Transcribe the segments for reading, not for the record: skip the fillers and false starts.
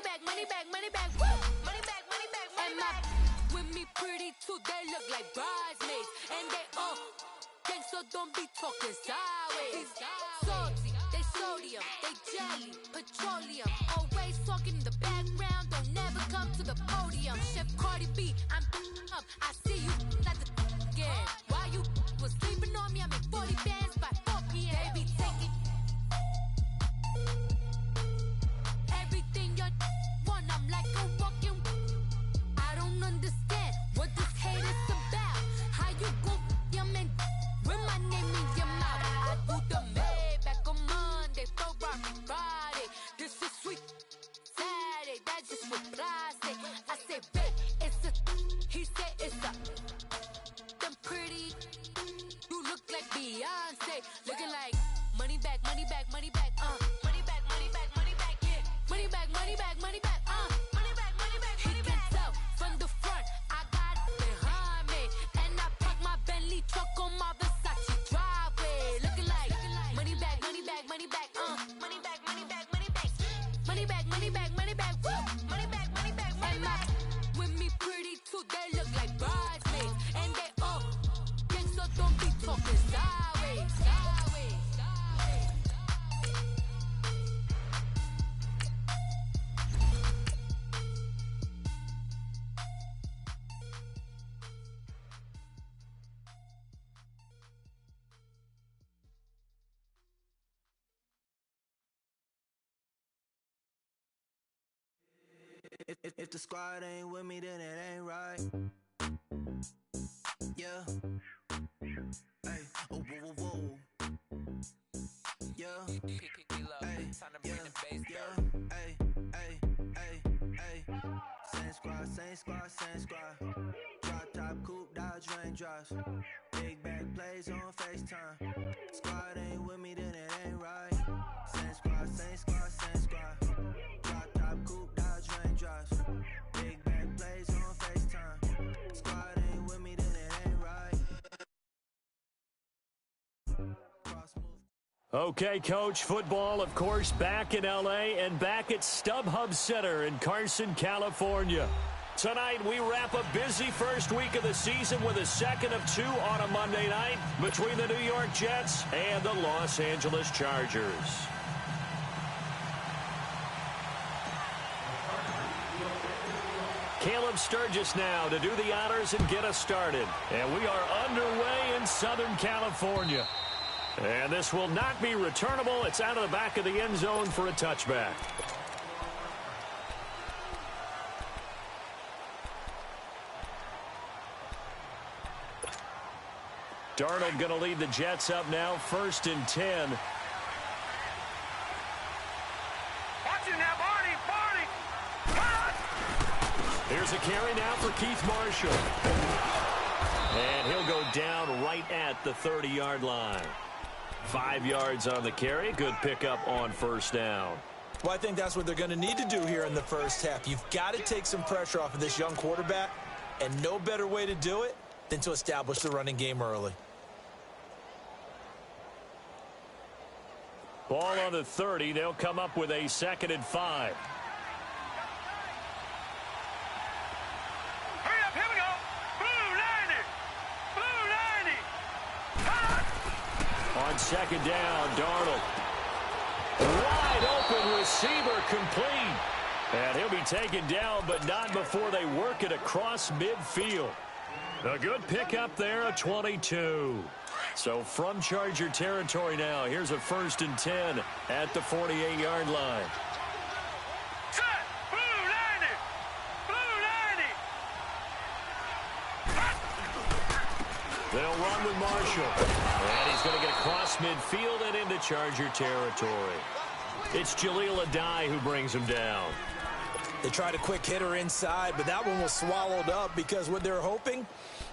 money back, money back, money back, woo! Money back, money back, money back. With me pretty too, they look like bridesmaids. And they all gang, so don't be talking sideways. Salty, they sodium, they jelly, petroleum. Always talking in the background, don't never come to the podium. Chef Cardi B, I'm up, I see you at the again. While you was sleeping on me, I make 40 bands by 4 p.m. They be taking everything you want, I'm like a walking. I don't understand what this hate is about. How you go your man with my name in your mouth? I do the Maybach on Monday, Ferrari Friday. This is sweet Saturday, that's just what I say. I say, babe, it's a, he said it's a. Them pretty, you look like Beyonce, looking like money back, money back, money back, money back, money back, money back, yeah, money back, money back, money back, money back, money back. He can tell from the front, I got it behind me, and I park my Bentley truck on my Versace driveway, looking like money back, money back, money back, money back, money back, money back, money back, money back, money back, woo, money back, money back, money back. With me pretty too, they look like bridesmaids, and they all gang, so don't be talking sideways, sideways, sideways. If the squad ain't with me, then it ain't right. Yeah. Hey. Oh, whoa, whoa, whoa. Yeah. Hey. Yeah. Yeah. Hey. Hey. Hey. Hey. Same squad, same squad, same squad. Drop top, coupe, Dodge raindrops. Big back plays on FaceTime. Squad ain't with me, then it ain't right. Same squad, same squad, same squad. Drop top, coupe, Dodge raindrops. Big back plays on FaceTime. Squad ain't with me, then it ain't right. Okay, Coach, football, of course, back in L.A. and back at StubHub Center in Carson, California. Tonight, we wrap a busy first week of the season with a second of two on a Monday night between the New York Jets and the Los Angeles Chargers. Caleb Sturgis now to do the honors and get us started. And we are underway in Southern California. And this will not be returnable. It's out of the back of the end zone for a touchback. Darnold going to lead the Jets up now, 1st and 10. Watch it now, Barney! Here's a carry now for Keith Marshall. And he'll go down right at the 30-yard line. 5 yards on the carry. Good pickup on first down. Well, I think that's what they're going to need to do here in the first half. You've got to take some pressure off of this young quarterback, and no better way to do it than to establish the running game early. Ball on the 30. They'll come up with a 2nd and 5. Hurry up, here we go! Blue 90! Blue 90! On 2nd down, Darnold. Wide open receiver complete. And he'll be taken down, but not before they work it across midfield. A good pickup there, a 22. So from Charger territory now, here's a 1st and 10 at the 48-yard line. Set! Blue 90! Blue 90! They'll run with Marshall. And he's going to get across midfield and into Charger territory. It's Jaleel Addae who brings him down. They tried a quick hitter inside, but that one was swallowed up because what they're hoping,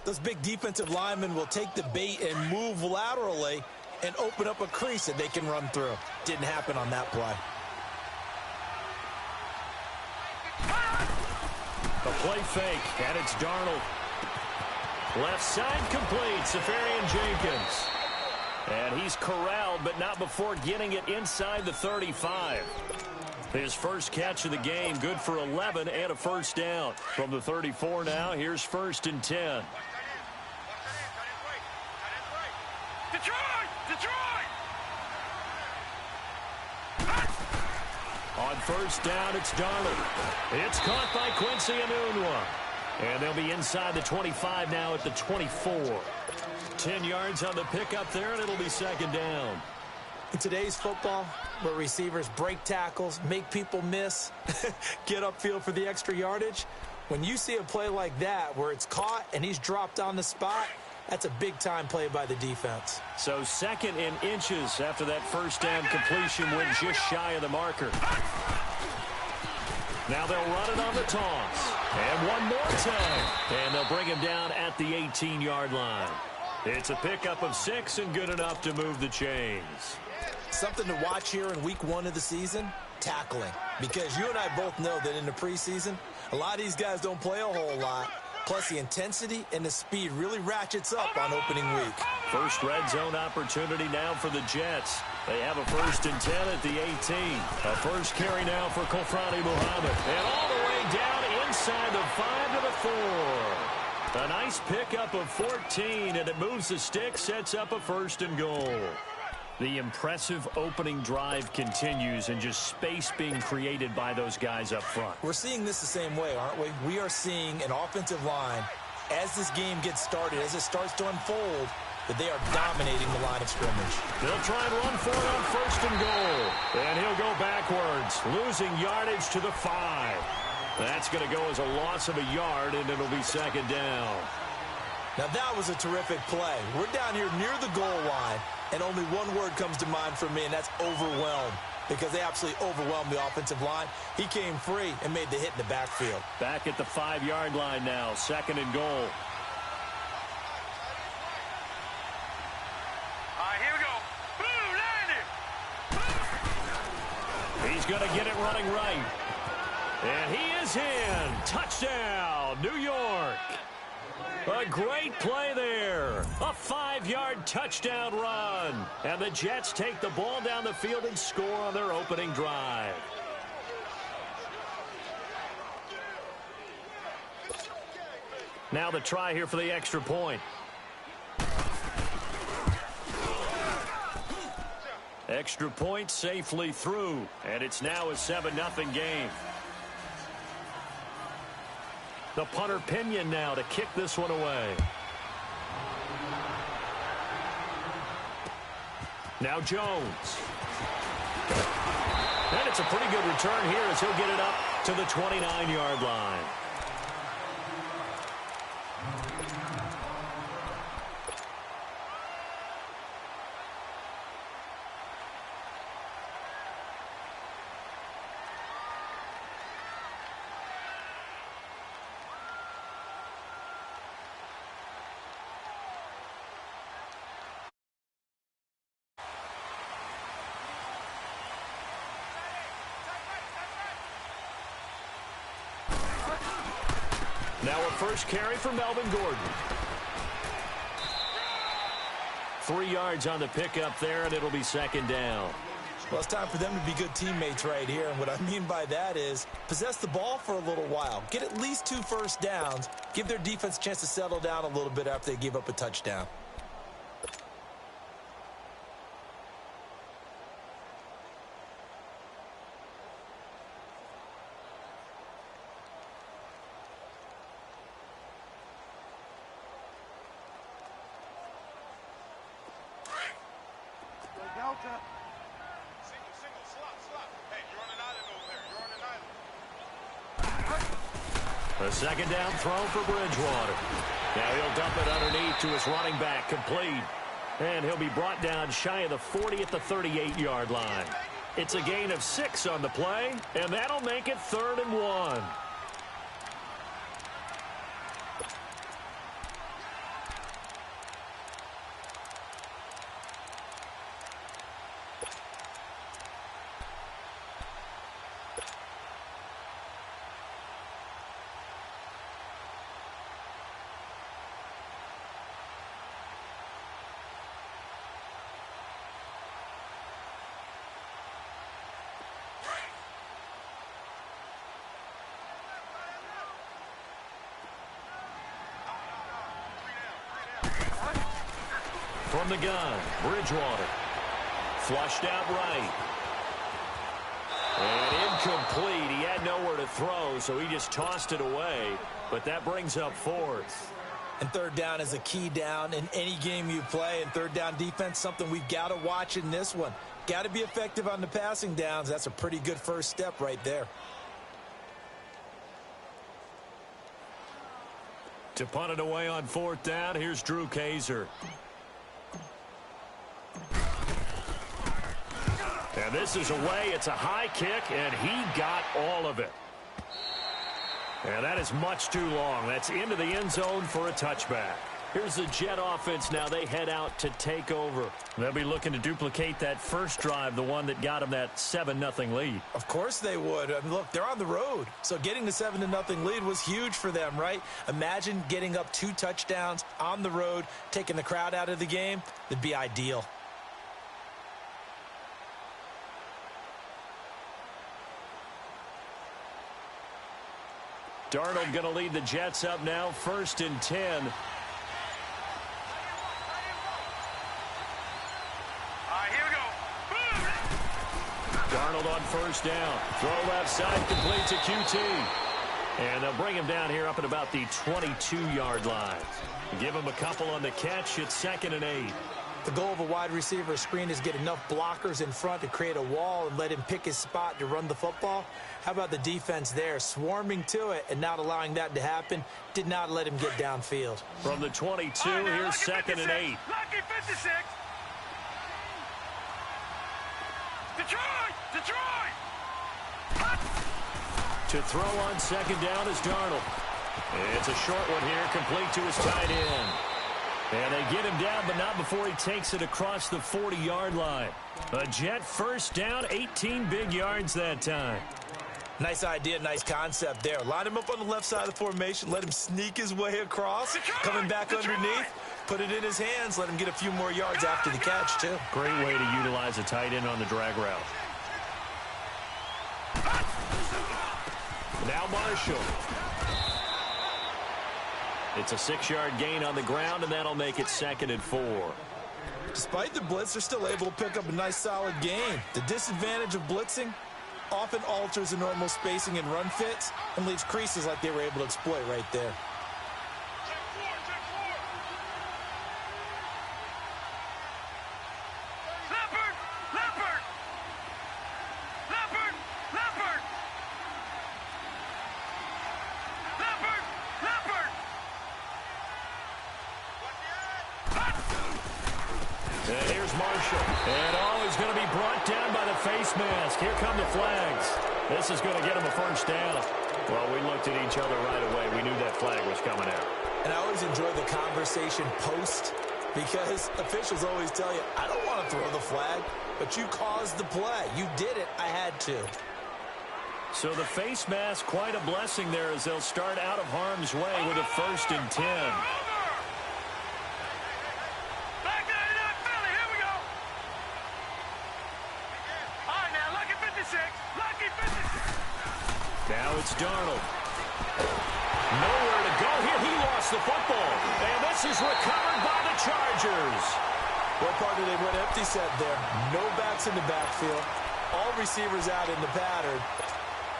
those big defensive linemen will take the bait and move laterally and open up a crease that they can run through. Didn't happen on that play. A play fake, and it's Darnold. Left side complete, Safarian Jenkins. And he's corralled, but not before getting it inside the 35. His first catch of the game, good for 11 and a first down. From the 34 now, here's 1st and 10. Detroit! Detroit! On 1st down, it's Darnold. It's caught by Quincy Enunwa. And they'll be inside the 25 now at the 24. 10 yards on the pickup there, and it'll be 2nd down. In today's football, where receivers break tackles, make people miss, get upfield for the extra yardage, when you see a play like that where it's caught and he's dropped on the spot, that's a big-time play by the defense. So 2nd and inches after that 1st down completion went just shy of the marker. Now they'll run it on the toss. And one more time. And they'll bring him down at the 18-yard line. It's a pickup of 6 and good enough to move the chains. Something to watch here in week 1 of the season, tackling. Because you and I both know that in the preseason, a lot of these guys don't play a whole lot. Plus, the intensity and the speed really ratchets up on opening week. First red zone opportunity now for the Jets. They have a 1st and 10 at the 18. A first carry now for Kofrani Muhammad. And all the way down inside the 5 to the 4. A nice pickup of 14, and it moves the stick, sets up a 1st and goal. The impressive opening drive continues, and just space being created by those guys up front. We're seeing this the same way, aren't we? We are seeing an offensive line, as this game gets started, as it starts to unfold, that they are dominating the line of scrimmage. They'll try and run for it on 1st and goal. And he'll go backwards, losing yardage to the 5. That's going to go as a loss of a yard, and it'll be 2nd down. Now that was a terrific play. We're down here near the goal line, and only one word comes to mind for me, and that's overwhelmed, because they absolutely overwhelmed the offensive line. He came free and made the hit in the backfield. Back at the 5-yard line now, 2nd and goal. All right, here we go. Boo, landed! He's going to get it running right. And he is in. Touchdown, New York. A great play there. A 5-yard touchdown run. And the Jets take the ball down the field and score on their opening drive. Now the try here for the extra point. Extra point safely through. And it's now a 7-0 game. The punter Pinion now to kick this one away. Now Jones. And it's a pretty good return here as he'll get it up to the 29-yard line. Now a first carry for Melvin Gordon. 3 yards on the pickup there, and it'll be 2nd down. Well, it's time for them to be good teammates right here. And what I mean by that is possess the ball for a little while. Get at least 2 first downs. Give their defense a chance to settle down a little bit after they give up a touchdown. A 2nd down throw for Bridgewater. Now he'll dump it underneath to his running back, complete. And he'll be brought down shy of the 40 at the 38-yard line. It's a gain of 6 on the play, and that'll make it 3rd and 1. From the gun, Bridgewater. Flushed out right. And incomplete. He had nowhere to throw, so he just tossed it away. But that brings up fourth. And third down is a key down in any game you play. And third down defense, something we've got to watch in this one. Got to be effective on the passing downs. That's a pretty good first step right there. To punt it away on fourth down, here's Drew Kaiser. And this is away. It's a high kick, and he got all of it. And that is much too long. That's into the end zone for a touchback. Here's the Jet offense now. They head out to take over. They'll be looking to duplicate that first drive, the one that got them that 7-0 lead. Of course they would. I mean, look, they're on the road. So getting the 7-0 lead was huge for them, right? Imagine getting up 2 touchdowns on the road, taking the crowd out of the game. That'd be ideal. Darnold going to lead the Jets up now, 1st and 10. Here we go. Darnold on first down. Throw left side, complete to QT. And they'll bring him down here up at about the 22-yard line. Give him a couple on the catch. It's 2nd and 8. The goal of a wide receiver screen is get enough blockers in front to create a wall and let him pick his spot to run the football. How about the defense there, swarming to it and not allowing that to happen? Did not let him get downfield. From the 22, here's 2nd and 8. Lucky 56. Detroit! To throw on 2nd down is Darnold. It's a short one here, complete to his tight end. And they get him down, but not before he takes it across the 40-yard line. A Jet first down, 18 big yards that time. Nice idea, nice concept there. Line him up on the left side of the formation, let him sneak his way across, coming back underneath, put it in his hands, let him get a few more yards after the catch, too. Great way to utilize a tight end on the drag route. Now Marshall. It's a 6-yard gain on the ground, and that'll make it 2nd and 4. Despite the blitz, they're still able to pick up a nice, solid gain. The disadvantage of blitzing often alters the normal spacing and run fits and leaves creases like they were able to exploit right there. And here's Marshall. And he's going to be brought down by the face mask. Here come the flags. This is going to get him a first down. Well, we looked at each other right away. We knew that flag was coming out. And I always enjoy the conversation post because officials always tell you, I don't want to throw the flag, but you caused the play. You did it. I had to. So the face mask, quite a blessing there as they'll start out of harm's way with a 1st and 10. Now it's Darnold. Nowhere to go here. He lost the football. And this is recovered by the Chargers. Well, partner, they went empty set there. No backs in the backfield. All receivers out in the pattern.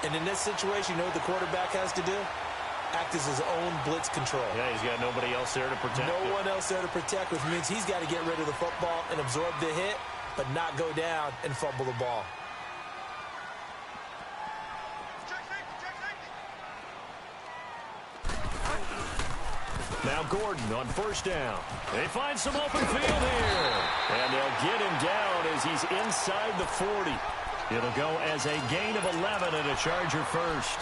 And in this situation, you know what the quarterback has to do? Act as his own blitz control. Yeah, he's got nobody else there to protect him. No one else there to protect, which means he's got to get rid of the football and absorb the hit, but not go down and fumble the ball. Now Gordon on first down. They find some open field here. And they'll get him down as he's inside the 40. It'll go as a gain of 11 and a Charger first.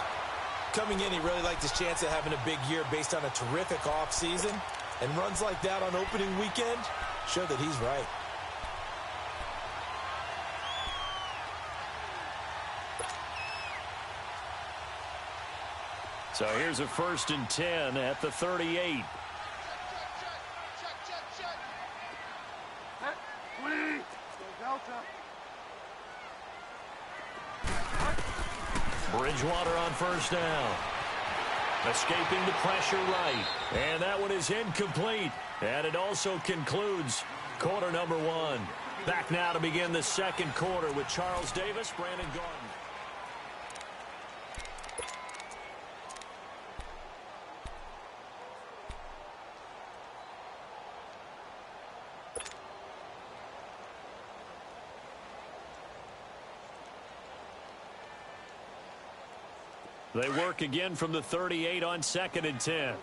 Coming in, he really liked his chance of having a big year based on a terrific offseason. And runs like that on opening weekend show that he's right. So here's a 1st and 10 at the 38. Bridgewater on first down. Escaping the pressure right. And that one is incomplete. And it also concludes Quarter number one. Back now to begin the second quarter with Charles Davis, Brandon Gordon. They work again from the 38 on 2nd and 10.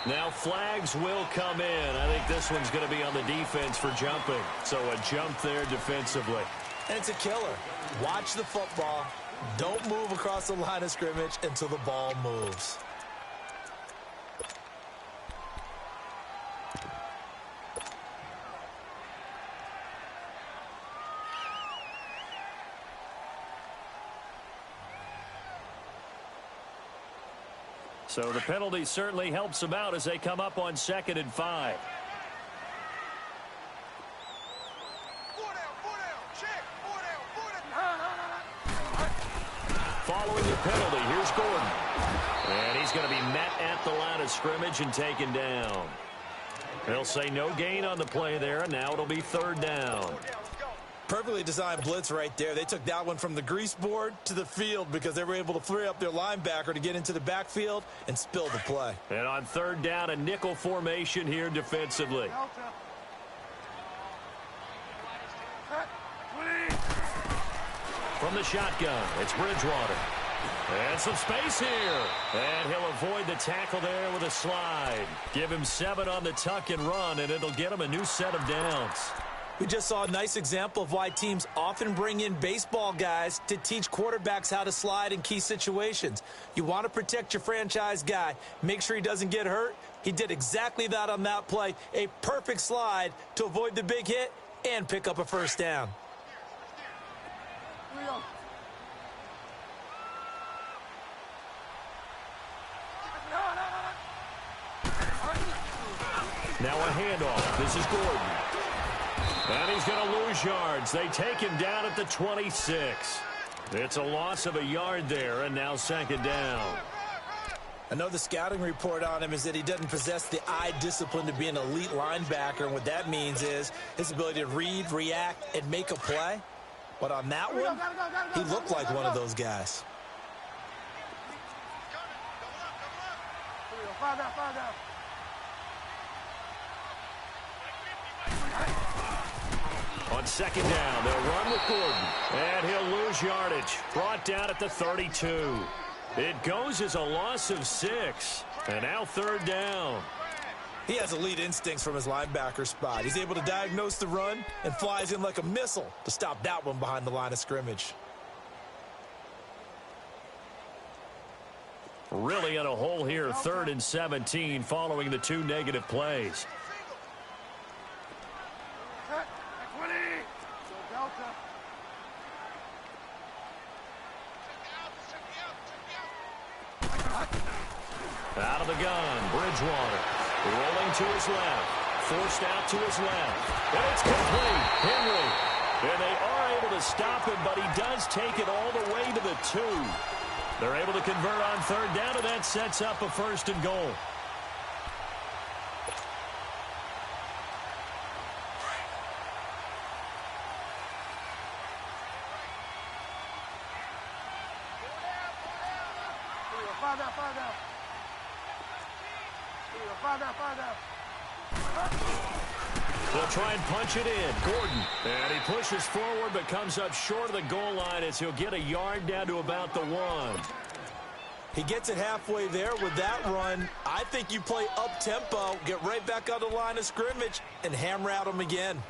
Now flags will come in. I think this one's going to be on the defense for jumping. So a jump there defensively. And it's a killer. Watch the football. Don't move across the line of scrimmage until the ball moves. So the penalty certainly helps them out as they come up on 2nd and 5. Following the penalty, here's Gordon. And he's going to be met at the line of scrimmage and taken down. They'll say no gain on the play there, and now it'll be 3rd down. Perfectly designed blitz right there. They took that one from the grease board to the field because they were able to free up their linebacker to get into the backfield and spill the play. And on 3rd down, a nickel formation here defensively. From the shotgun, it's Bridgewater. And some space here. And he'll avoid the tackle there with a slide. Give him 7 on the tuck and run, and it'll get him a new set of downs. We just saw a nice example of why teams often bring in baseball guys to teach quarterbacks how to slide in key situations. You want to protect your franchise guy. Make sure he doesn't get hurt. He did exactly that on that play. A perfect slide to avoid the big hit and pick up a 1st down. Now a handoff. This is Gordon. And he's going to lose yards. They take him down at the 26. It's a loss of a yard there, and now 2nd down. I know the scouting report on him is that he doesn't possess the eye discipline to be an elite linebacker, and what that means is his ability to read, react, and make a play. But on that one, he looked like one of those guys. On 2nd down, they'll run with Gordon. And he'll lose yardage. Brought down at the 32. It goes as a loss of 6. And now 3rd down. He has elite instincts from his linebacker spot. He's able to diagnose the run and flies in like a missile to stop that one behind the line of scrimmage. Really in a hole here, 3rd and 17 following the 2 negative plays. Out of the gun, Bridgewater. Rolling to his left. Forced out to his left. And it's complete. Henry. And they are able to stop him, but he does take it all the way to the 2. They're able to convert on 3rd down, and that sets up a 1st and goal. They'll try and punch it in. Gordon. And he pushes forward but comes up short of the goal line as he'll get a yard down to about the 1. He gets it halfway there with that run. I think you play up-tempo, get right back on the line of scrimmage, and hammer at him again.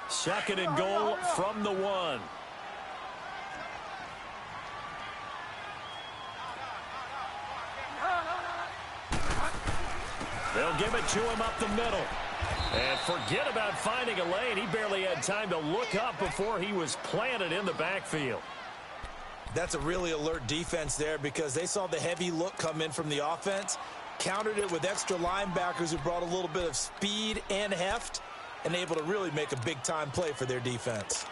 Second and goal from the 1. They'll give it to him up the middle. And forget about finding a lane. He barely had time to look up before he was planted in the backfield. That's a really alert defense there because they saw the heavy look come in from the offense, countered it with extra linebackers who brought a little bit of speed and heft, and able to really make a big-time play for their defense.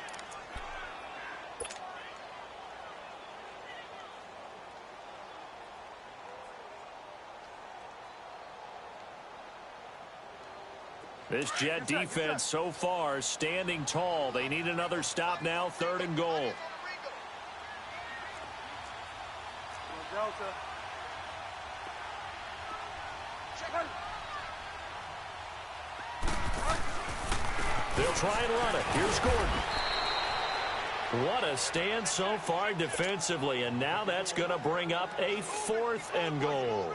This Jet defense so far standing tall. They need another stop now, 3rd and goal. They'll try and run it. Here's Gordon. What a stand so far defensively, and now that's going to bring up a 4th and goal.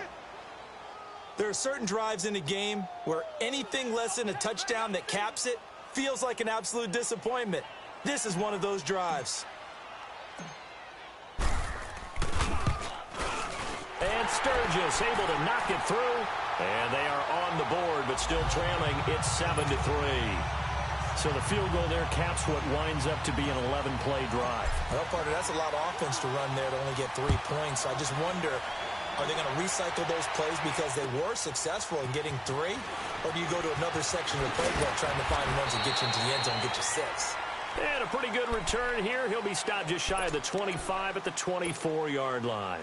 There are certain drives in the game where anything less than a touchdown that caps it feels like an absolute disappointment. This is one of those drives. And Sturgis able to knock it through. And they are on the board, but still trailing. It's 7-3. So the field goal there caps what winds up to be an 11-play drive. Well, partner, that's a lot of offense to run there to only get 3 points. I just wonder, are they going to recycle those plays because they were successful in getting 3? Or do you go to another section of the playbook trying to find ones that get you into the end zone and get you 6? And a pretty good return here. He'll be stopped just shy of the 25 at the 24-yard line.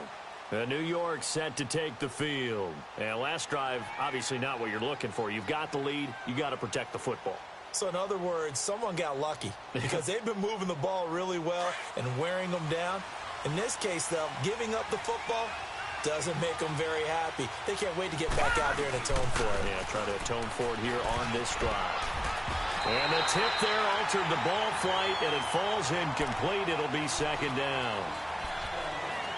New York set to take the field. And last drive, obviously not what you're looking for. You've got the lead. You got to protect the football. So in other words, someone got lucky because they've been moving the ball really well and wearing them down. In this case, though, giving up the football doesn't make them very happy. They can't wait to get back out there and atone for it. Yeah, try to atone for it here on this drive. And the tip there altered the ball flight, and it falls incomplete. It'll be 2nd down.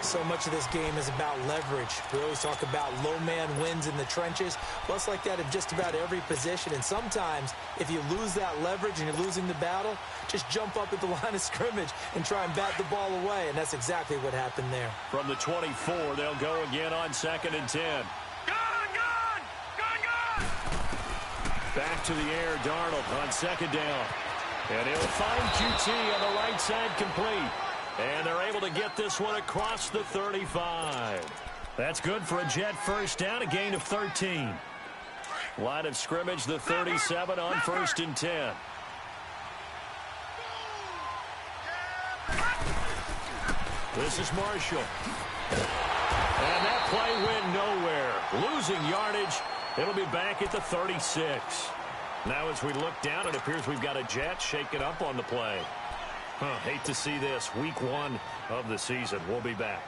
So much of this game is about leverage. We always talk about low man wins in the trenches. Well, it's like that in just about every position. And sometimes, if you lose that leverage and you're losing the battle, just jump up at the line of scrimmage and try and bat the ball away. And that's exactly what happened there. From the 24, they'll go again on 2nd and 10. Gone! Back to the air, Darnold on 2nd down. And he'll find QT on the right side complete. And they're able to get this one across the 35. That's good for a Jet first down, a gain of 13. Line of scrimmage, the 37 on 1st and 10. This is Marshall. And that play went nowhere. Losing yardage. It'll be back at the 36. Now as we look down, it appears we've got a Jet shaken up on the play. Hate to see this. Week 1 of the season. We'll be back.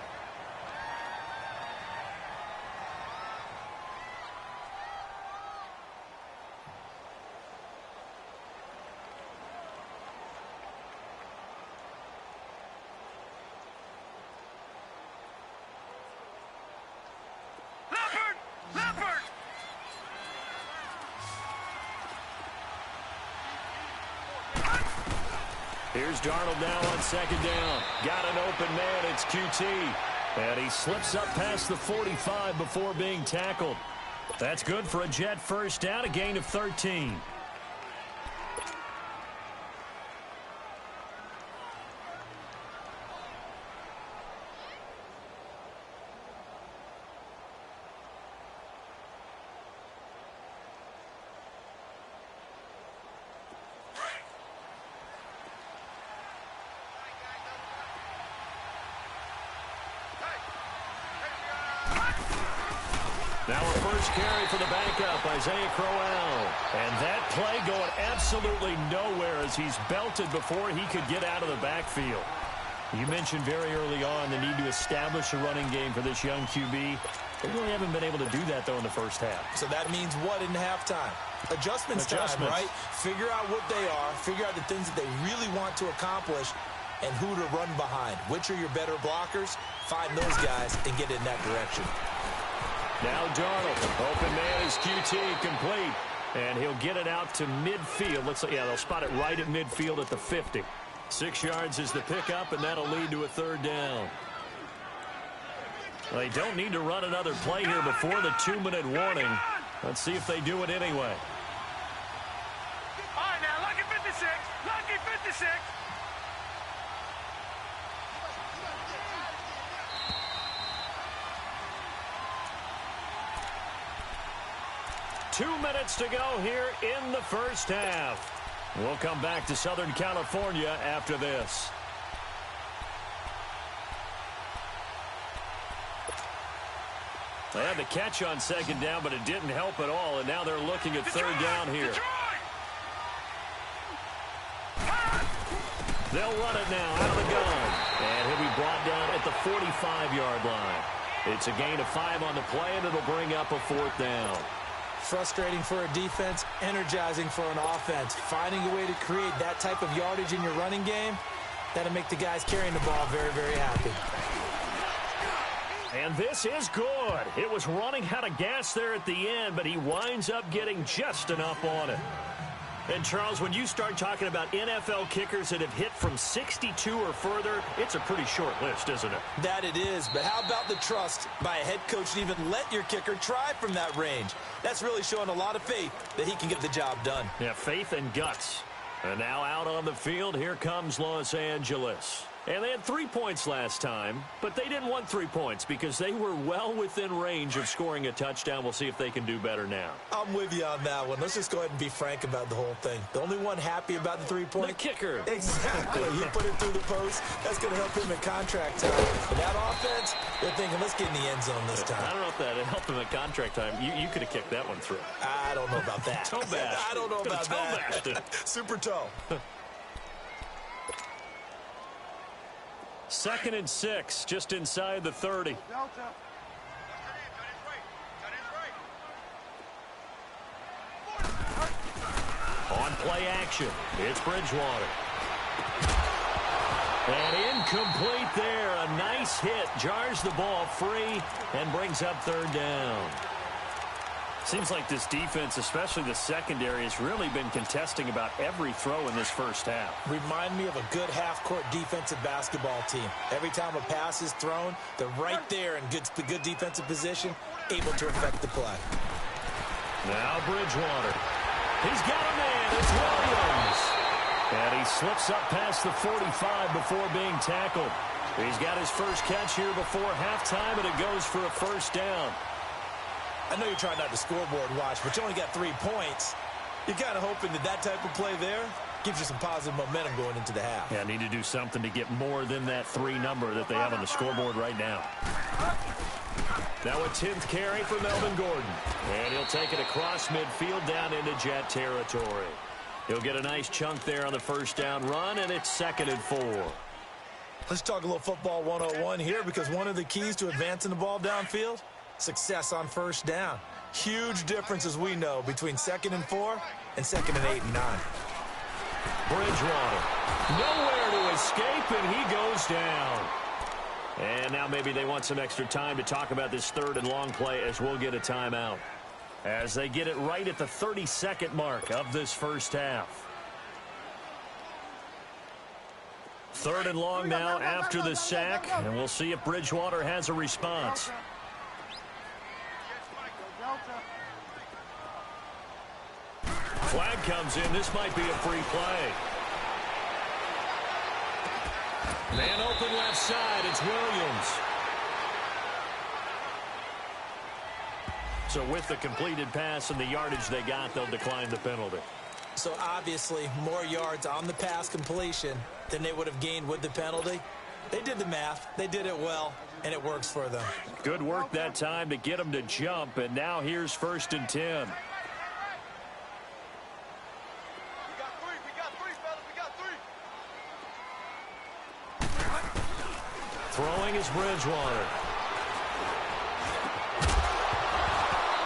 Leopard! Here's Darnold now on 2nd down. Got an open man. It's QT. And he slips up past the 45 before being tackled. That's good for a Jet first down, a gain of 13. Now a first carry for the backup, Isaiah Crowell. And that play going absolutely nowhere as he's belted before he could get out of the backfield. You mentioned very early on the need to establish a running game for this young QB. They really haven't been able to do that, though, in the first half. So that means what in halftime? Adjustments time, right? Figure out what they are, figure out the things that they really want to accomplish, and who to run behind. Which are your better blockers? Find those guys and get in that direction. Now Darnold, open man is QT, complete. And he'll get it out to midfield. Yeah, they'll spot it right at midfield at the 50. 6 yards is the pickup, and that'll lead to a 3rd down. They don't need to run another play here before the 2-minute warning. Let's see if they do it anyway. All right, now, lucky 56. Lucky 56. 2 minutes to go here in the first half. We'll come back to Southern California after this. They had the catch on second down, but it didn't help at all, and now they're looking at third down here. They'll run it now out of the gun, and he'll be brought down at the 45-yard line. It's a gain of 5 on the play, and it'll bring up a 4th down. Frustrating for a defense, energizing for an offense. Finding a way to create that type of yardage in your running game, that'll make the guys carrying the ball very, very happy. And this is good. It was running out of gas there at the end, but he winds up getting just enough on it. And, Charles, when you start talking about NFL kickers that have hit from 62 or further, it's a pretty short list, isn't it? That it is, but how about the trust by a head coach to even let your kicker try from that range? That's really showing a lot of faith that he can get the job done. Yeah, faith and guts. And now out on the field, here comes Los Angeles. And they had 3 points last time, but they didn't want 3 points because they were well within range of scoring a touchdown. We'll see if they can do better now. I'm with you on that one. Let's just go ahead and be frank about the whole thing. The only one happy about the 3-point? The kicker. Exactly. He put it through the post. That's going to help him in contract time. But that offense, they're thinking, let's get in the end zone this time. I don't know if that helped him in contract time. You could have kicked that one through. I don't know about that. Toe bash. I don't know about that. Super toe. 2nd and 6, just inside the 30. On play action, it's Bridgewater. And incomplete there. A nice hit. Jars the ball free and brings up 3rd down. Seems like this defense, especially the secondary, has really been contesting about every throw in this first half. Remind me of a good half-court defensive basketball team. Every time a pass is thrown, they're right there in good defensive position, able to affect the play. Now Bridgewater. He's got a man. It's Williams. And he slips up past the 45 before being tackled. He's got his first catch here before halftime, and it goes for a 1st down. I know you're trying not to scoreboard watch, but you only got 3 points. You're kind of hoping that type of play there gives you some positive momentum going into the half. Yeah, need to do something to get more than that 3 number that they have on the scoreboard right now. Now a 10th carry for Melvin Gordon. And he'll take it across midfield down into Jet territory. He'll get a nice chunk there on the 1st down run, and it's 2nd and 4. Let's talk a little football 101 here, because one of the keys to advancing the ball downfield, success on 1st down. Huge difference, as we know, between 2nd and 4 and 2nd and 8 and 9. Bridgewater. Nowhere to escape, and he goes down. And now maybe they want some extra time to talk about this 3rd and long play, as we'll get a timeout. As they get it right at the 32nd mark of this first half. 3rd and long now after the sack, and we'll see if Bridgewater has a response. Flag comes in. This might be a free play. Man open left side. It's Williams. So with the completed pass and the yardage they got, they'll decline the penalty. So obviously more yards on the pass completion than they would have gained with the penalty. They did the math. They did it well, and it works for them. Good work that time to get them to jump, and now here's 1st and 10. Throwing is Bridgewater.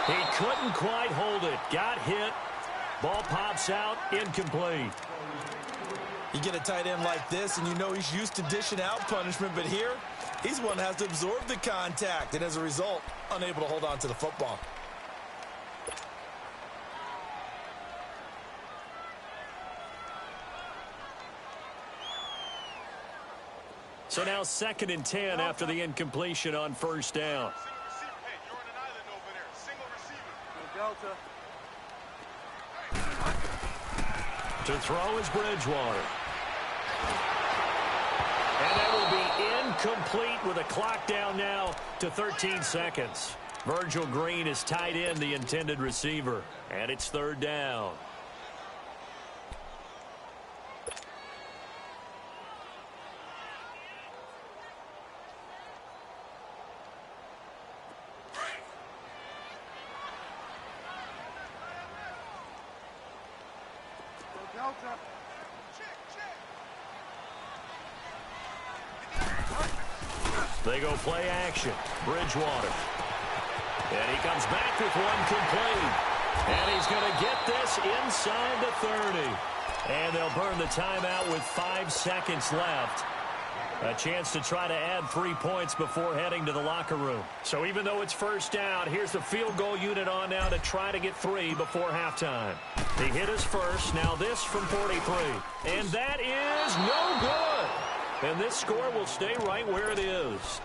He couldn't quite hold it. Got hit. Ball pops out. Incomplete. You get a tight end like this, and you know he's used to dishing out punishment, but here, he's one that has to absorb the contact, and as a result, unable to hold on to the football. So now 2nd and 10 after the incompletion on 1st down. To throw is Bridgewater. And that will be incomplete with a clock down now to 13 seconds. Virgil Green is tight end, the intended receiver. And it's third down. They go play action. Bridgewater. And he comes back with one complete. And he's going to get this inside the 30. And they'll burn the timeout with 5 seconds left. A chance to try to add 3 points before heading to the locker room. So even though it's first down, here's the field goal unit on now to try to get 3 before halftime. He hit his first. Now this from 43. And that is no good. And this score will stay right where it is.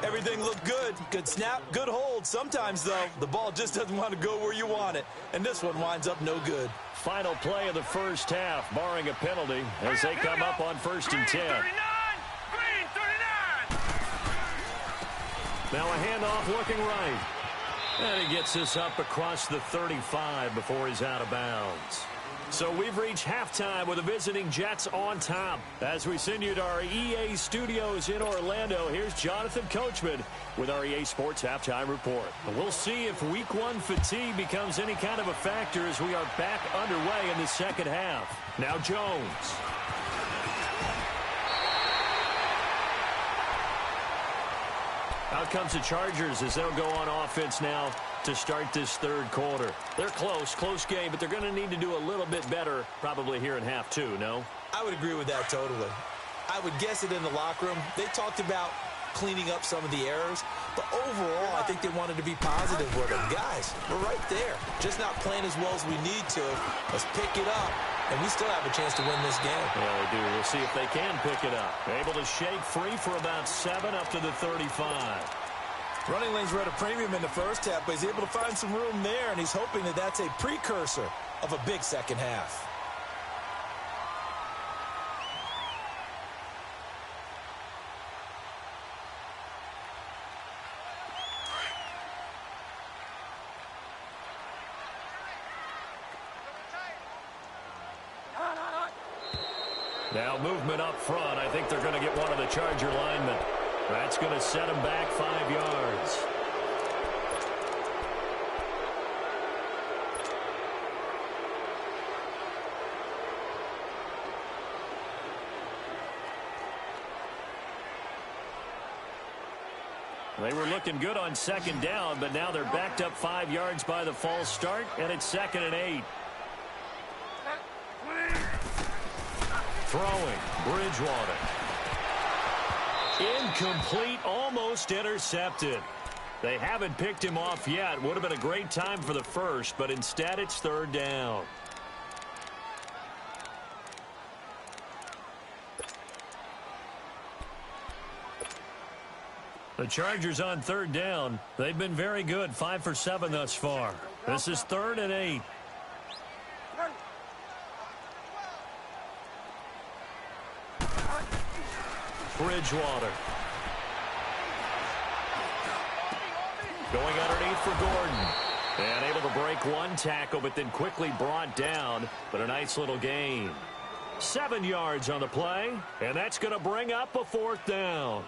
Everything looked good. Good snap, good hold. Sometimes, though, the ball just doesn't want to go where you want it. And this one winds up no good. Final play of the first half, barring a penalty, as they come up on 1st and 10. Green 39. Now a handoff looking right. And he gets this up across the 35 before he's out of bounds. So we've reached halftime with the visiting Jets on top. As we send you to our EA studios in Orlando, here's Jonathan Coachman with our EA Sports Halftime Report. We'll see if Week 1 fatigue becomes any kind of a factor as we are back underway in the second half. Now Jones. Out comes the Chargers as they'll go on offense now to start this third quarter. They're close game, but they're going to need to do a little bit better probably here in half 2, no? I would agree with that totally. I would guess it in the locker room. They talked about cleaning up some of the errors, but overall, I think they wanted to be positive with them. Guys, we're right there. Just not playing as well as we need to. Let's pick it up, and we still have a chance to win this game. Yeah, they do. We'll see if they can pick it up. Able to shake free for about 7 up to the 35. Running lanes were at a premium in the first half, but he's able to find some room there, and he's hoping that that's a precursor of a big second half. Now movement up front. I think they're going to get one of the Charger linemen. That's going to set him back 5 yards. They were looking good on second down, but now they're backed up 5 yards by the false start, and it's 2nd and 8. Throwing, Bridgewater. Incomplete, almost intercepted. They haven't picked him off yet. Would have been a great time for the first, but instead it's 3rd down. The Chargers on 3rd down. They've been very good, 5 for 7 thus far. This is 3rd and 8. Bridgewater. Going underneath for Gordon. And able to break one tackle, but then quickly brought down. But a nice little gain. 7 yards on the play. And that's going to bring up a 4th down.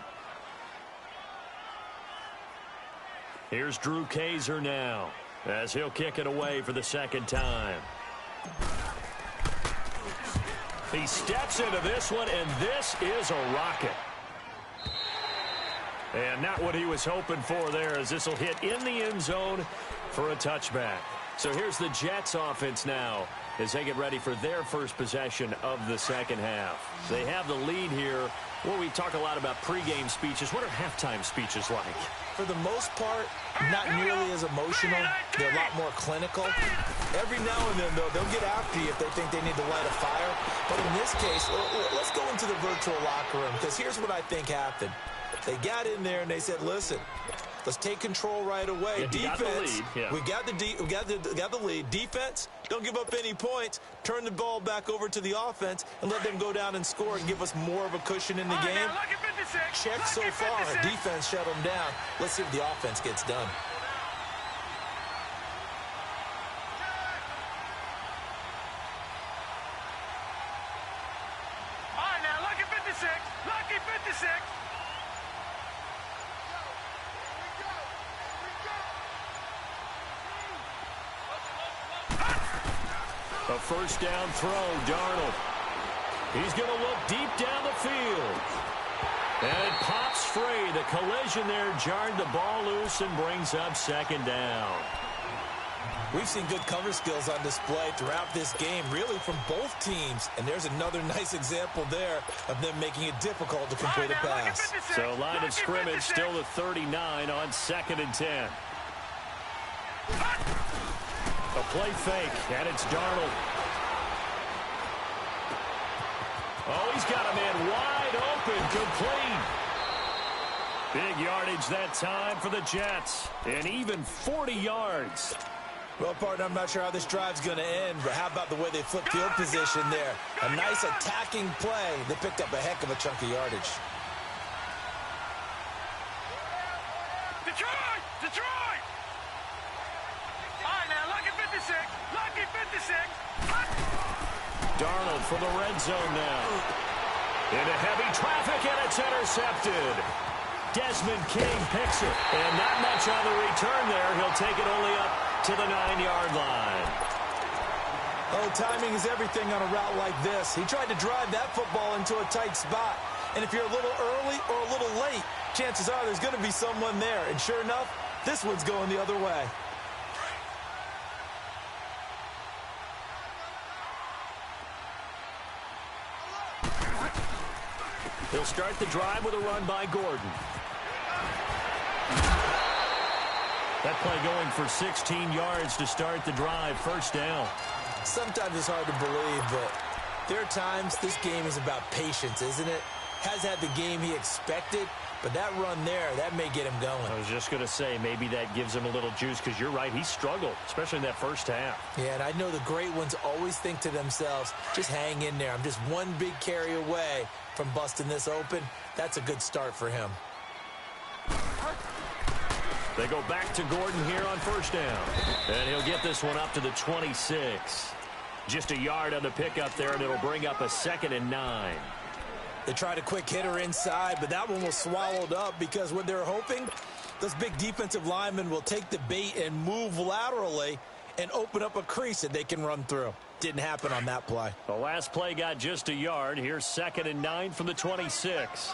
Here's Drew Kaiser now, as he'll kick it away for the 2nd time. He steps into this one, and this is a rocket. And not what he was hoping for there, as this will hit in the end zone for a touchback. So here's the Jets offense now as they get ready for their first possession of the second half. They have the lead here. Well, we talk a lot about pregame speeches. What are halftime speeches like? For the most part, not nearly as emotional. They're a lot more clinical. Every now and then, though, they'll get after you if they think they need to light a fire. But in this case, let's go into the virtual locker room, because here's what I think happened. They got in there and they said, listen, let's take control right away. Yeah, Defense, we got the lead. Defense, don't give up any points. Turn the ball back over to the offense and let them go down and score and give us more of a cushion in the game. Check so far. Defense shut them down. Let's see if the offense gets done. A first down throw, Darnold. He's going to look deep down the field. And it pops free. The collision there jarred the ball loose and brings up second down. We've seen good cover skills on display throughout this game, really from both teams. And there's another nice example there of them making it difficult to complete a pass. So line of scrimmage still the 39 on 2nd and 10. A play fake, and it's Darnold. Oh, he's got a man wide open, complete. Big yardage that time for the Jets, and even 40 yards. Well, partner, I'm not sure how this drive's going to end, but how about the way they flipped field position there? A nice attacking play. They picked up a heck of a chunk of yardage. Detroit! Detroit! All right, now, lucky 56. Lucky 56. Darnold from the red zone now. Into heavy traffic, and it's intercepted. Desmond King picks it, and not much on the return there. He'll take it only up to the 9-yard line. Oh, timing is everything on a route like this. He tried to drive that football into a tight spot. And if you're a little early or a little late, chances are there's going to be someone there. And sure enough, this one's going the other way. He'll start the drive with a run by Gordon. That play going for 16 yards to start the drive. First down. Sometimes it's hard to believe, but there are times this game is about patience, isn't it? Has had the game he expected, but that run there, that may get him going. I was just going to say, maybe that gives him a little juice, because you're right, he struggled, especially in that first half. Yeah, and I know the great ones always think to themselves, just hang in there. I'm just one big carry away from busting this open. That's a good start for him. They go back to Gordon here on first down. And he'll get this one up to the 26. Just a yard on the pickup there, and it'll bring up a 2nd and 9. They tried a quick hitter inside, but that one was swallowed up because what they're hoping, those big defensive linemen will take the bait and move laterally and open up a crease that they can run through. Didn't happen on that play. The last play got just a yard. Here's 2nd and 9 from the 26.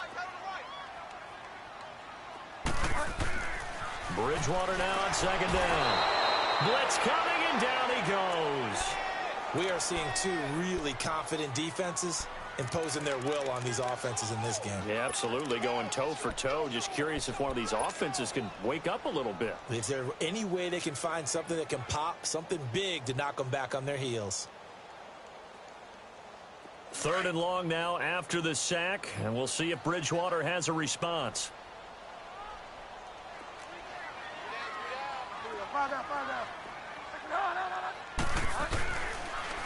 Bridgewater now on 2nd down. Blitz coming, and down he goes. We are seeing two really confident defenses imposing their will on these offenses in this game. Yeah, absolutely, going toe for toe. Just curious if one of these offenses can wake up a little bit. Is there any way they can find something that can pop, something big to knock them back on their heels? 3rd and long now after the sack, and we'll see if Bridgewater has a response.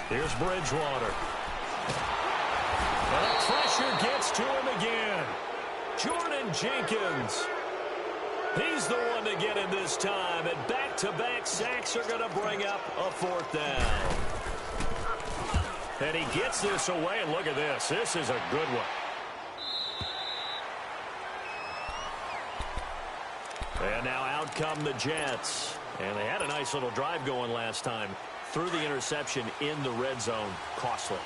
Here's Bridgewater. And the pressure gets to him again. Jordan Jenkins. He's the one to get him this time, and back-to-back sacks are going to bring up a 4th down. And he gets this away, and look at this. This is a good one. And now out come the Jets. And they had a nice little drive going last time. Threw the interception in the red zone. Costly.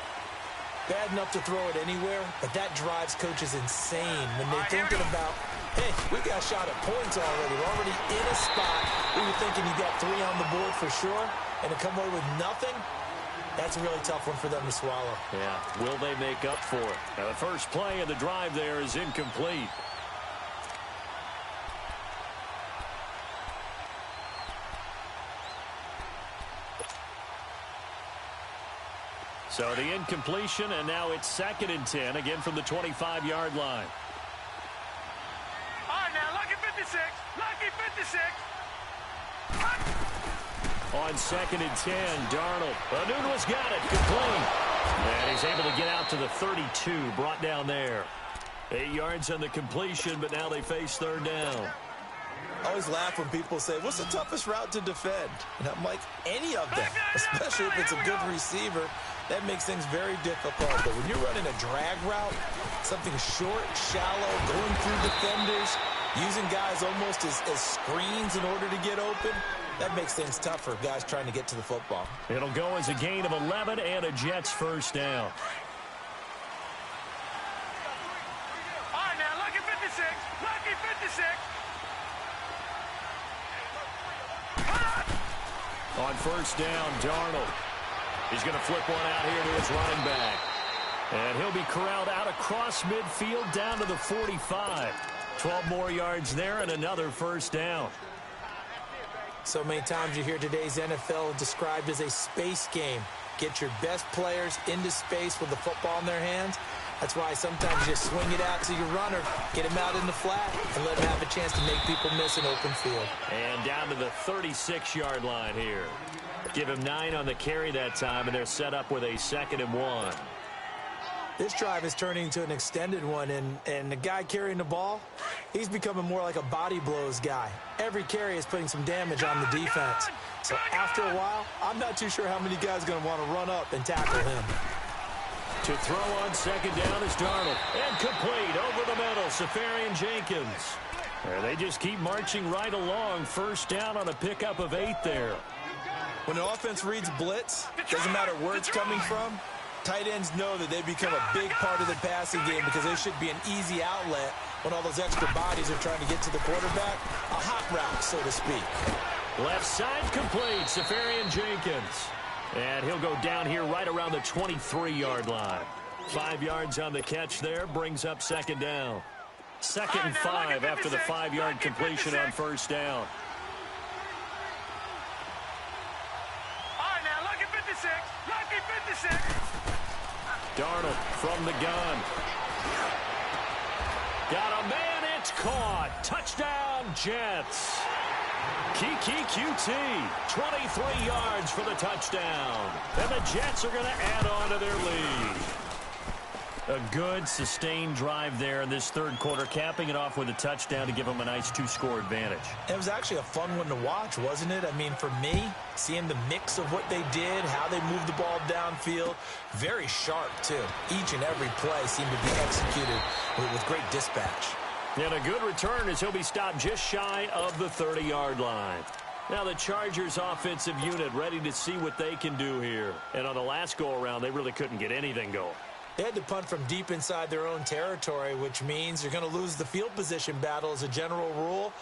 Bad enough to throw it anywhere, but that drives coaches insane when they're thinking about, hey, we got a shot at points already. We're already in a spot. We were thinking you got 3 on the board for sure, and to come away with nothing, that's a really tough one for them to swallow. Yeah, will they make up for it? Now, the first play of the drive there is incomplete. So the incompletion, and now it's 2nd and 10, again from the 25-yard line. All right, now, lucky 56. Lucky 56. On 2nd and 10, Darnold. Anunwa's got it, complete. And he's able to get out to the 32, brought down there. 8 yards on the completion, but now they face 3rd down. I always laugh when people say, what's the toughest route to defend? And I'm like, any of them, especially if it's a good receiver. That makes things very difficult. But when you're running a drag route, something short, shallow, going through defenders, using guys almost as screens in order to get open, That makes things tough for guys trying to get to the football. It'll go as a gain of 11 and a Jets first down. All right, now, lucky 56. Lucky 56. On first down, Darnold. He's going to flip one out here to his running back. And he'll be corralled out across midfield down to the 45. 12 more yards there and another first down. So many times you hear today's NFL described as a space game. Get your best players into space with the football in their hands. That's why sometimes you just swing it out to your runner, get him out in the flat, and let him have a chance to make people miss an open field. And down to the 36-yard line here. Give him 9 on the carry that time, and they're set up with a 2nd and 1. This drive is turning into an extended one, and the guy carrying the ball, he's becoming more like a body blows guy. Every carry is putting some damage on the defense. So after a while, I'm not too sure how many guys are going to want to run up and tackle him. To throw on 2nd down is Darnold. And complete over the middle, Safarian Jenkins. And they just keep marching right along. First down on a pickup of 8 there. When the offense reads blitz, doesn't matter where it's coming from, tight ends know that they become a big part of the passing game because they should be an easy outlet when all those extra bodies are trying to get to the quarterback. A hot route, so to speak. Left side complete, Safarian Jenkins. And he'll go down here right around the 23-yard line. 5 yards on the catch there, brings up 2nd down. 2nd and 5 after the 5-yard completion on first down. All right, now, lucky 56. Lucky 56. Darnold from the gun. Got a man, it's caught. Touchdown, Jets. Kiki QT, 23 yards for the touchdown. And the Jets are going to add on to their lead. A good, sustained drive there in this third quarter, capping it off with a touchdown to give them a nice 2-score advantage. It was actually a fun one to watch, wasn't it? I mean, for me, seeing the mix of what they did, how they moved the ball downfield, very sharp, too. Each and every play seemed to be executed with great dispatch. And a good return as he'll be stopped just shy of the 30-yard line. Now the Chargers offensive unit ready to see what they can do here. And on the last go-around, they really couldn't get anything going. They had to punt from deep inside their own territory, which means you're going to lose the field position battle as a general rule.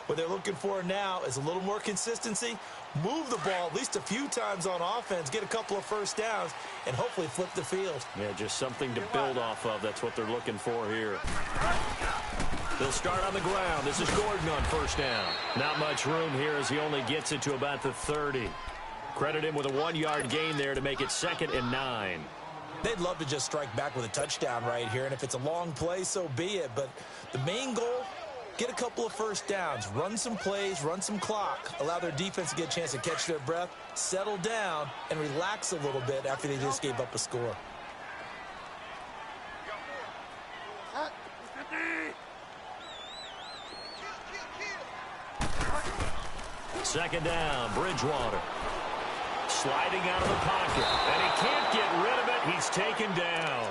What they're looking for now is a little more consistency, move the ball at least a few times on offense, get a couple of first downs, and hopefully flip the field. Yeah, just something to build off of. That's what they're looking for here. They'll start on the ground. This is Gordon on first down. Not much room here as he only gets it to about the 30. Credit him with a 1-yard gain there to make it 2nd and 9. They'd love to just strike back with a touchdown right here, and if it's a long play, so be it. But the main goal, get a couple of first downs, run some plays, run some clock, allow their defense to get a chance to catch their breath, settle down, and relax a little bit after they just gave up a score. Second down, Bridgewater. Sliding out of the pocket, and he can't get rid of it. He's taken down.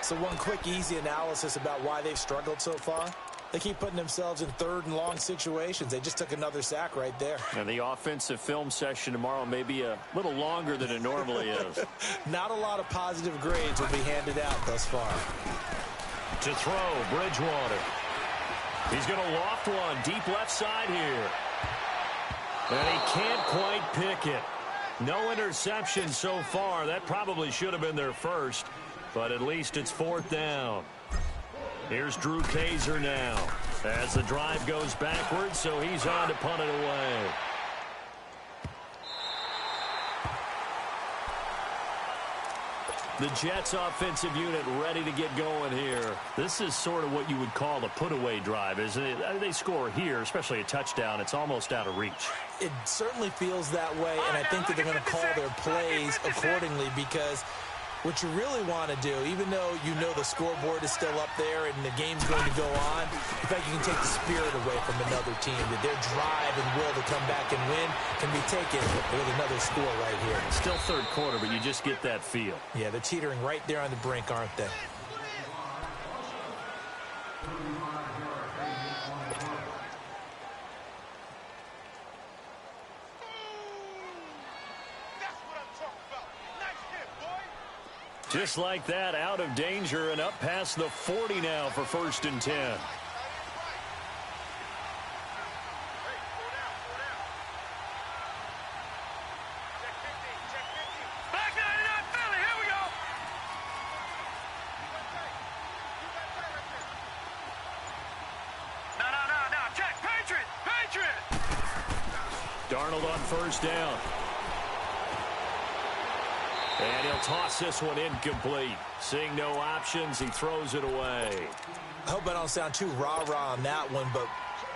So one quick, easy analysis about why they've struggled so far. They keep putting themselves in third and long situations. They just took another sack right there. And the offensive film session tomorrow may be a little longer than it normally is. Not a lot of positive grades will be handed out thus far. To throw, Bridgewater. He's going to loft one deep left side here. And he can't quite pick it. No interception so far. That probably should have been their first, but at least it's 4th down. Here's Drew Kaiser now as the drive goes backwards, so he's on to punt it away. The Jets offensive unit ready to get going here. This is sort of what you would call a put-away drive, isn't it? They score here, especially a touchdown. It's almost out of reach. It certainly feels that way, and I think that they're going to call their plays accordingly because what you really want to do, even though you know the scoreboard is still up there and the game's going to go on, in fact, you can take the spirit away from another team, that their drive and will to come back and win can be taken with another score right here. Still third quarter, but you just get that feel. Yeah, they're teetering right there on the brink, aren't they? Just like that, out of danger and up past the 40 now for 1st and 10. Back 99 Philly, here we go. No, check, Patriot. Darnold on 1st down. And he'll toss this one incomplete. Seeing no options, he throws it away. I hope I don't sound too rah-rah on that one, but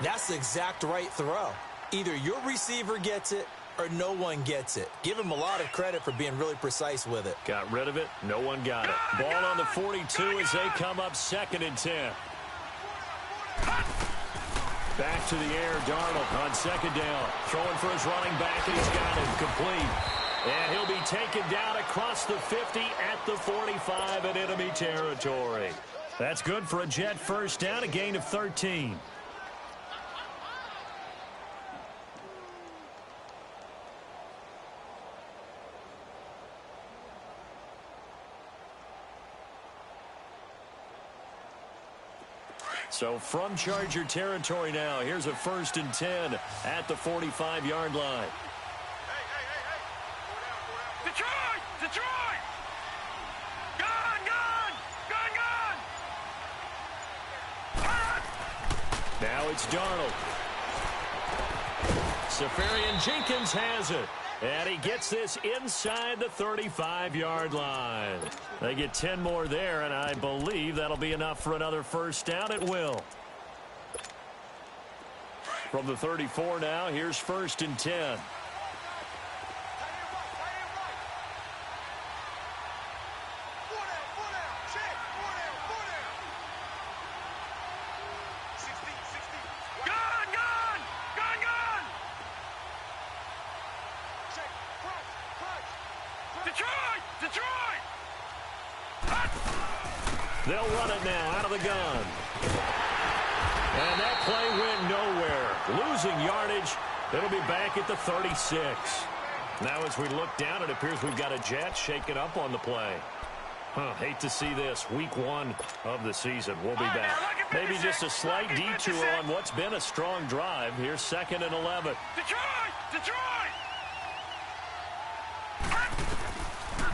that's the exact right throw. Either your receiver gets it or no one gets it. Give him a lot of credit for being really precise with it. Got rid of it. No one got it. Ball on the 42 as they come up 2nd and 10. Back to the air, Darnold on 2nd down. Throwing for his running back, and he's got it complete. And he'll be taken down across the 50 at the 45 in enemy territory. That's good for a Jet 1st down, a gain of 13. So from Charger territory now, here's a 1st and 10 at the 45-yard line. Detroit! Gun! Now it's Darnold. Safarian Jenkins has it. And he gets this inside the 35-yard line. They get 10 more there, and I believe that'll be enough for another 1st down. It will. From the 34 now, here's 1st and 10. Detroit! They'll run it now out of the gun. And that play went nowhere. Losing yardage. It'll be back at the 36. Now as we look down, it appears we've got a Jet shaken up on the play. Hate to see this. Week 1 of the season. We'll be back. Maybe just a slight detour on what's been a strong drive. Here's 2nd and 11. Detroit!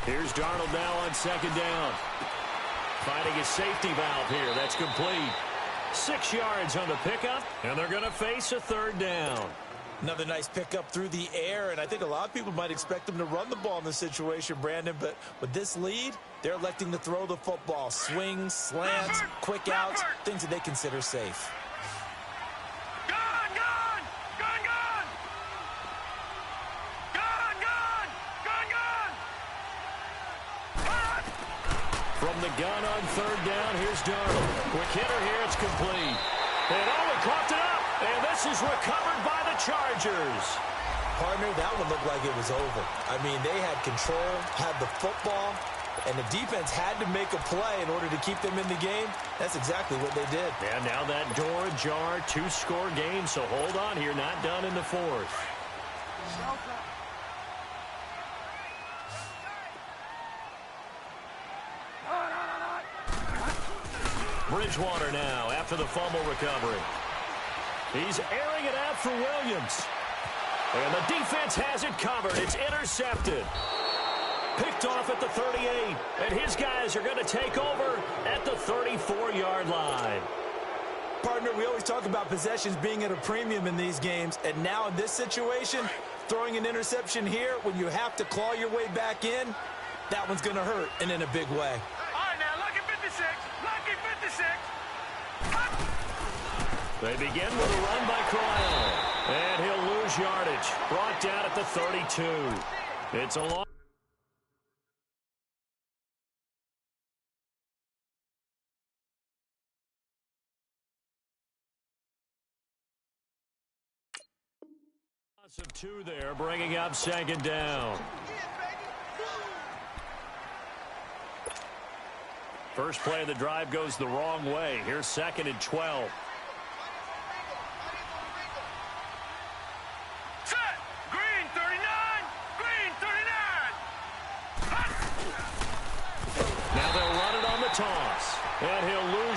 Here's Darnold now on 2nd down. Finding a safety valve here. That's complete. 6 yards on the pickup, and they're going to face a 3rd down. Another nice pickup through the air, and I think a lot of people might expect them to run the ball in this situation, Brandon, but with this lead, they're electing to throw the football. Swings, slants, quick outs, things that they consider safe. From the gun on 3rd down, here's Darnold. Quick hitter here, it's complete. And he coughed it up, and this is recovered by the Chargers. Partner, that one looked like it was over. I mean, they had control, had the football, and the defense had to make a play in order to keep them in the game. That's exactly what they did. And now that door ajar, 2-score game, so hold on here, not done in the 4th. Bridgewater now after the fumble recovery. He's airing it out for Williams. And the defense has it covered. It's intercepted. Picked off at the 38. And his guys are going to take over at the 34-yard line. Partner, we always talk about possessions being at a premium in these games. And now in this situation, throwing an interception here when you have to claw your way back in, that one's going to hurt, and in a big way. They begin with a run by Cryle. And he'll lose yardage. Brought down at the 32. It's a long... loss of 2 there, bringing up 2nd down. First play of the drive goes the wrong way. Here's 2nd and 12.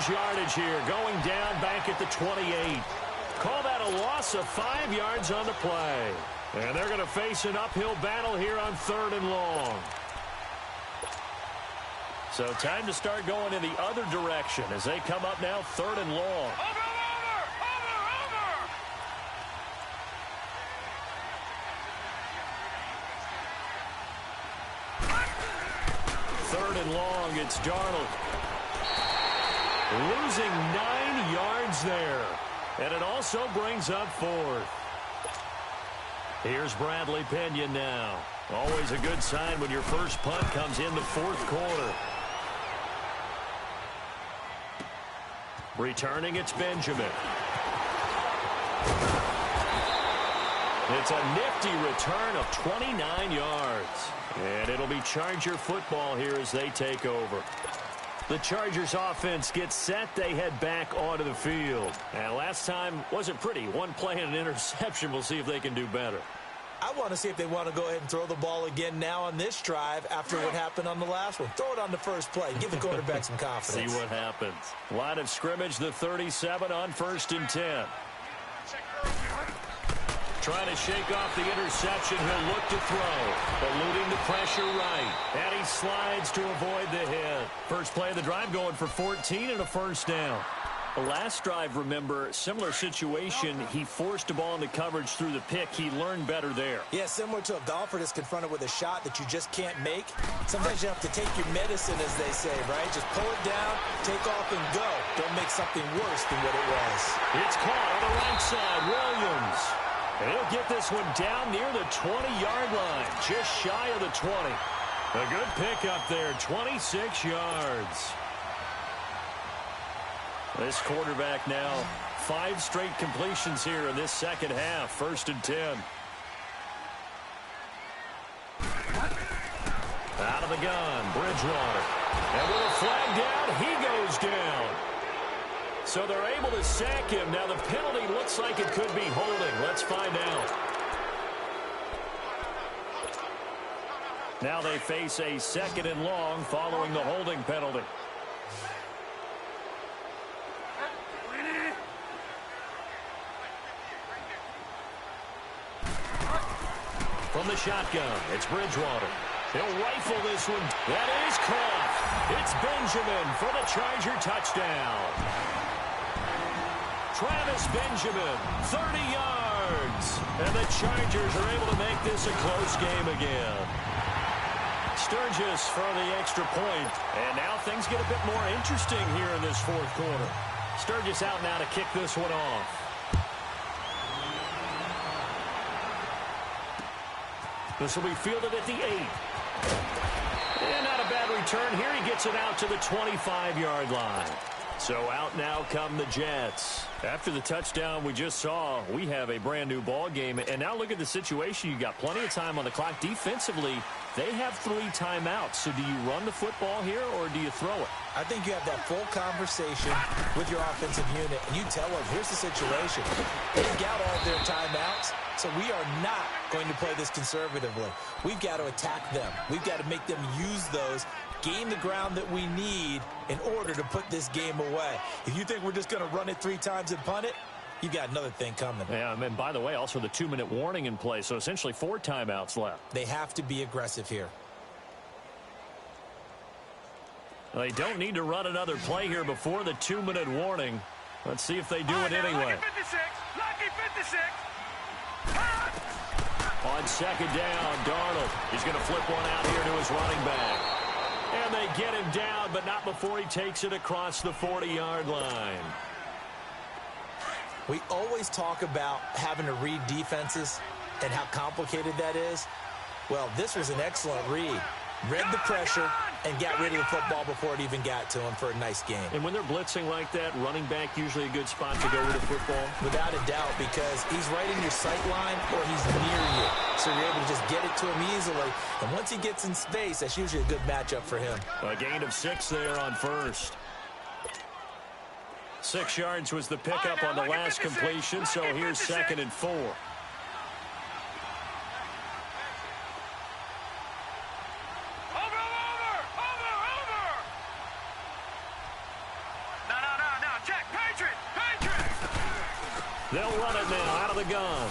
his yardage here, going down back at the 28. Call that a loss of 5 yards on the play. And they're going to face an uphill battle here on 3rd and long. So time to start going in the other direction as they come up now 3rd and long. Over! 3rd and long, it's Darnold. Losing 9 yards there. And it also brings up 4th. Here's Bradley Pinion now. Always a good sign when your first punt comes in the 4th quarter. Returning, it's Benjamin. It's a nifty return of 29 yards. And it'll be Charger football here as they take over. The Chargers offense gets set. They head back onto the field. And last time wasn't pretty. One play and an interception. We'll see if they can do better. I want to see if they want to go ahead and throw the ball again now on this drive after what happened on the last one. Throw it on the first play. Give the quarterback some confidence. See what happens. Line of scrimmage, the 37 on 1st and 10. Trying to shake off the interception. He'll look to throw. Eluding the pressure right. And he slides to avoid the hit. First play of the drive going for 14 and a first down. The last drive, remember, similar situation. He forced the ball into coverage through the pick. He learned better there. Yeah, similar to a golfer that's confronted with a shot that you just can't make. Sometimes you have to take your medicine, as they say, right? Just pull it down, take off, and go. Don't make something worse than what it was. It's caught on the right side. Williams. And he'll get this one down near the 20-yard line, just shy of the 20. A good pickup there, 26 yards. This quarterback now, 5 straight completions here in this second half, 1st and 10. Out of the gun, Bridgewater. And with a flag down, he goes down. So they're able to sack him. Now the penalty looks like it could be holding. Let's find out. Now they face a 2nd and long following the holding penalty. From the shotgun, it's Bridgewater. He'll rifle this one. That is caught. It's Benjamin for the Charger touchdown. Travis Benjamin, 30 yards. And the Chargers are able to make this a close game again. Sturgis for the extra point. And now things get a bit more interesting here in this 4th quarter. Sturgis out now to kick this one off. This will be fielded at the 8. And not a bad return here. He gets it out to the 25-yard line. So out now come the Jets. After the touchdown we just saw, we have a brand new ball game. And now look at the situation. You got plenty of time on the clock. Defensively, they have 3 timeouts. So do you run the football here or do you throw it? I think you have that full conversation with your offensive unit, and you tell them, here's the situation. They've got all of their timeouts, so we are not going to play this conservatively. We've got to attack them. We've got to make them use those, gain the ground that we need in order to put this game away. If you think we're just going to run it 3 times and punt it, you got another thing coming. Yeah, and by the way, also the 2-minute warning in play, so essentially 4 timeouts left. They have to be aggressive here. They don't need to run another play here before the 2-minute warning. Let's see if they do it anyway. Lucky 56. On 2nd down, Darnold. He's going to flip one out here to his running back. And they get him down, but not before he takes it across the 40-yard line. We always talk about having to read defenses and how complicated that is. Well, this was an excellent read. Read the pressure and got rid of the football before it even got to him for a nice game. And when they're blitzing like that, running back usually a good spot to go with the football? Without a doubt, because he's right in your sight line or he's near you. So you're able to just get it to him easily. And once he gets in space, that's usually a good matchup for him. A gain of 6 there on first. 6 yards was the pickup on the last completion, so here's 2nd and 4. No. They'll run it now out of the gun.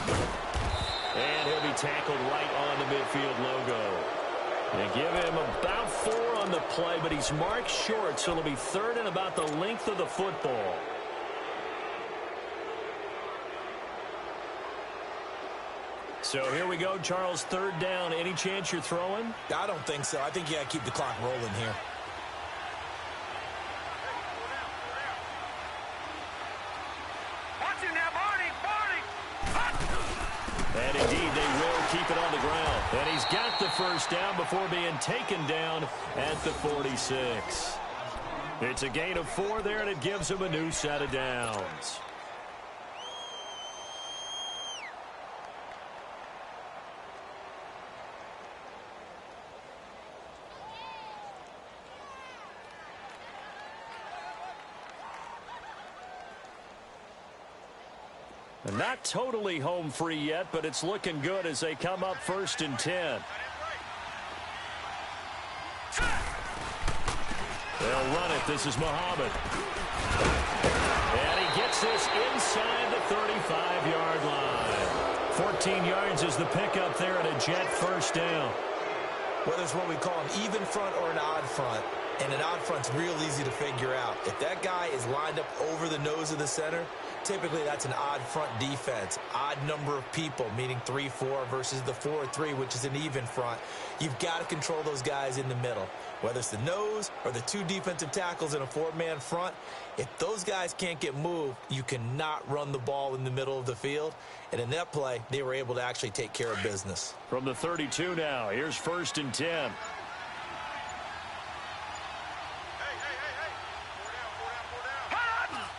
And he'll be tackled right on the midfield logo. They give him about 4 on the play, but he's marked short, so it'll be third and about the length of the football. So here we go, Charles, third down. Any chance you're throwing? I don't think so. I think you got to keep the clock rolling here. Watch him now, Barney! And indeed, they will keep it on the ground. And he's got the first down before being taken down at the 46. It's a gain of 4 there, and it gives him a new set of downs. Not totally home free yet, but it's looking good as they come up 1st and 10. They'll run it. This is Muhammad. And he gets this inside the 35-yard line. 14 yards is the pickup there and a Jet first down. Whether it's what we call an even front or an odd front, and an odd front's real easy to figure out. If that guy is lined up over the nose of the center, typically that's an odd front defense. Odd number of people, meaning 3-4 versus the 4-3, which is an even front. You've got to control those guys in the middle. Whether it's the nose or the 2 defensive tackles in a 4-man front, if those guys can't get moved, you cannot run the ball in the middle of the field. And in that play, they were able to actually take care of business. From the 32 now, here's 1st and 10.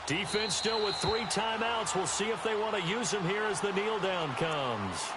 Defense still with 3 timeouts. We'll see if they want to use them here as the kneel down comes.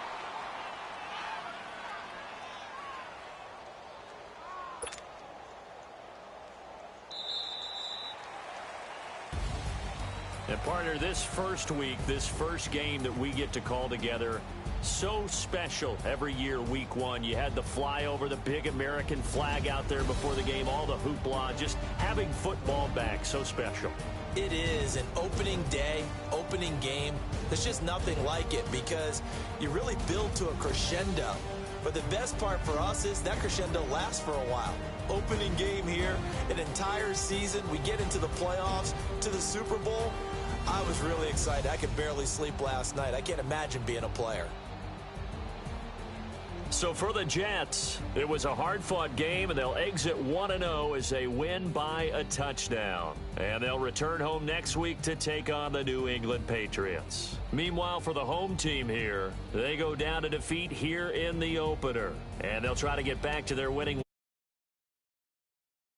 And partner, this first week, this first game that we get to call together, so special every year, week 1. You had the flyover, the big American flag out there before the game, all the hoopla, just having football back, so special. It is an opening day, opening game. There's just nothing like it because you really build to a crescendo. But the best part for us is that crescendo lasts for a while. Opening game here, an entire season. We get into the playoffs, to the Super Bowl. I was really excited. I could barely sleep last night. I can't imagine being a player. So for the Jets, it was a hard-fought game, and they'll exit 1-0 as they win by a touchdown. And they'll return home next week to take on the New England Patriots. Meanwhile, for the home team here, they go down to defeat here in the opener. And they'll try to get back to their winning